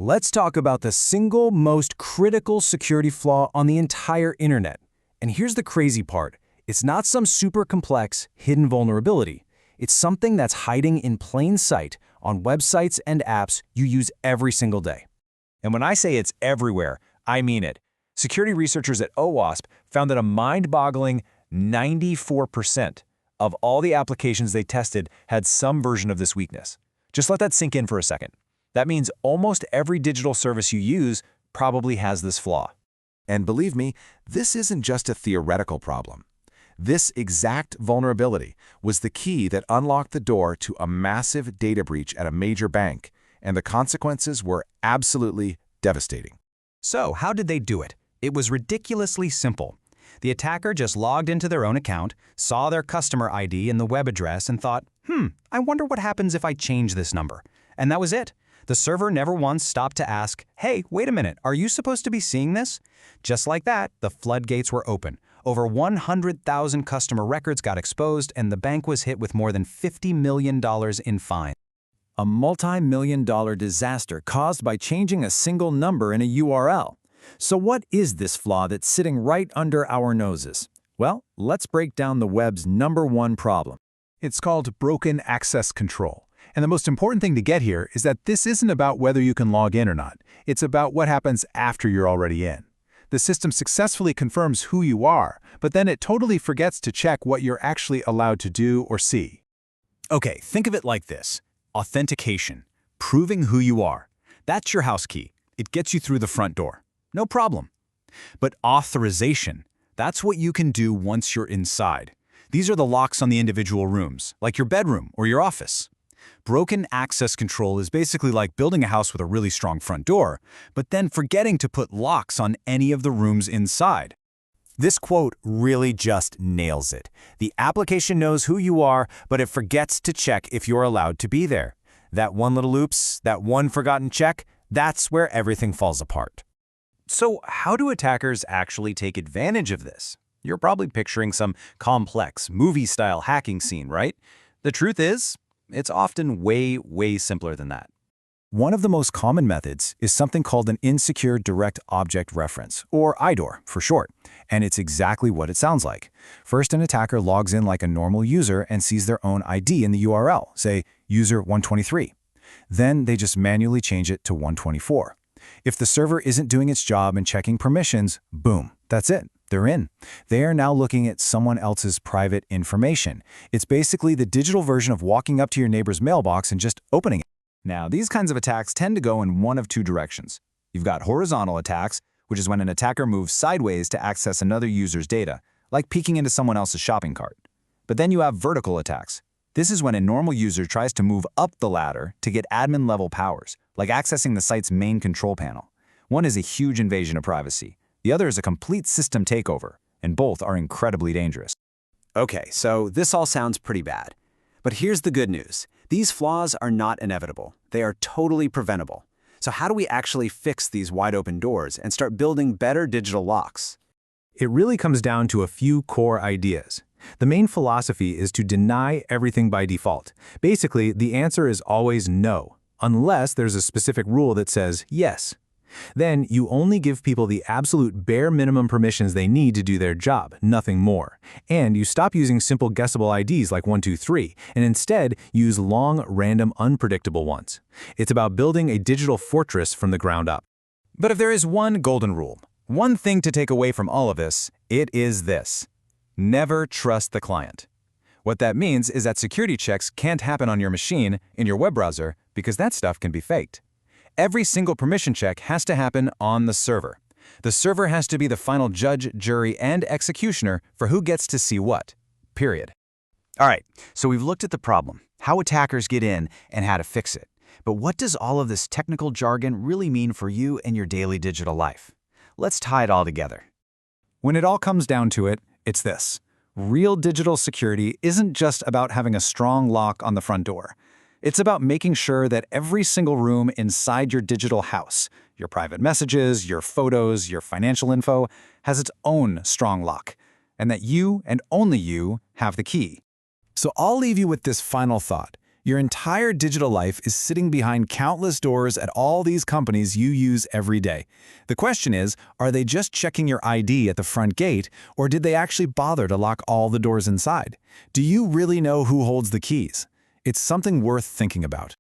Let's talk about the single most critical security flaw on the entire internet. And here's the crazy part. It's not some super complex, hidden vulnerability. It's something that's hiding in plain sight on websites and apps you use every single day. And when I say it's everywhere, I mean it. Security researchers at OWASP found that a mind-boggling 94% of all the applications they tested had some version of this weakness. Just let that sink in for a second. That means almost every digital service you use probably has this flaw. And believe me, this isn't just a theoretical problem. This exact vulnerability was the key that unlocked the door to a massive data breach at a major bank, and the consequences were absolutely devastating. So, how did they do it? It was ridiculously simple. The attacker just logged into their own account, saw their customer ID and the web address and thought, I wonder what happens if I change this number. And that was it. The server never once stopped to ask, hey, wait a minute, are you supposed to be seeing this? Just like that, the floodgates were open. Over 100,000 customer records got exposed, and the bank was hit with more than $50 million in fines. A multi-million-dollar disaster caused by changing a single number in a URL. So what is this flaw that's sitting right under our noses? Well, let's break down the web's #1 problem. It's called broken access control. And the most important thing to get here is that this isn't about whether you can log in or not. It's about what happens after you're already in. The system successfully confirms who you are, but then it totally forgets to check what you're actually allowed to do or see. Okay, think of it like this. Authentication, proving who you are. That's your house key. It gets you through the front door. No problem. But authorization, that's what you can do once you're inside. These are the locks on the individual rooms, like your bedroom or your office. Broken access control is basically like building a house with a really strong front door, but then forgetting to put locks on any of the rooms inside. This quote really just nails it. The application knows who you are, but it forgets to check if you're allowed to be there. That one little oops, that one forgotten check, that's where everything falls apart. So how do attackers actually take advantage of this? You're probably picturing some complex, movie-style hacking scene, right? The truth is, it's often way simpler than that. One of the most common methods is something called an insecure direct object reference, or IDOR for short, and it's exactly what it sounds like. First, an attacker logs in like a normal user and sees their own ID in the URL, say user 123. Then they just manually change it to 124. If the server isn't doing its job and checking permissions, boom, that's it. They're in. They are now looking at someone else's private information. It's basically the digital version of walking up to your neighbor's mailbox and just opening it. Now, these kinds of attacks tend to go in one of two directions. You've got horizontal attacks, which is when an attacker moves sideways to access another user's data, like peeking into someone else's shopping cart. But then you have vertical attacks. This is when a normal user tries to move up the ladder to get admin-level powers, like accessing the site's main control panel. One is a huge invasion of privacy. The other is a complete system takeover, and both are incredibly dangerous. Okay, so this all sounds pretty bad. But here's the good news. These flaws are not inevitable. They are totally preventable. So how do we actually fix these wide-open doors and start building better digital locks? It really comes down to a few core ideas. The main philosophy is to deny everything by default. Basically, the answer is always no, unless there's a specific rule that says yes. Then you only give people the absolute bare minimum permissions they need to do their job, nothing more. And you stop using simple guessable IDs like 123, and instead use long, random, unpredictable ones. It's about building a digital fortress from the ground up. But if there is one golden rule, one thing to take away from all of this, it is this. Never trust the client. What that means is that security checks can't happen on your machine, in your web browser, because that stuff can be faked. Every single permission check has to happen on the server. The server has to be the final judge, jury, and executioner for who gets to see what. Period. All right, so we've looked at the problem, how attackers get in, and how to fix it. But what does all of this technical jargon really mean for you and your daily digital life? Let's tie it all together. When it all comes down to it, it's this. Real digital security isn't just about having a strong lock on the front door. It's about making sure that every single room inside your digital house, your private messages, your photos, your financial info, has its own strong lock, and that you and only you have the key. So I'll leave you with this final thought. Your entire digital life is sitting behind countless doors at all these companies you use every day. The question is, are they just checking your ID at the front gate, or did they actually bother to lock all the doors inside? Do you really know who holds the keys? It's something worth thinking about.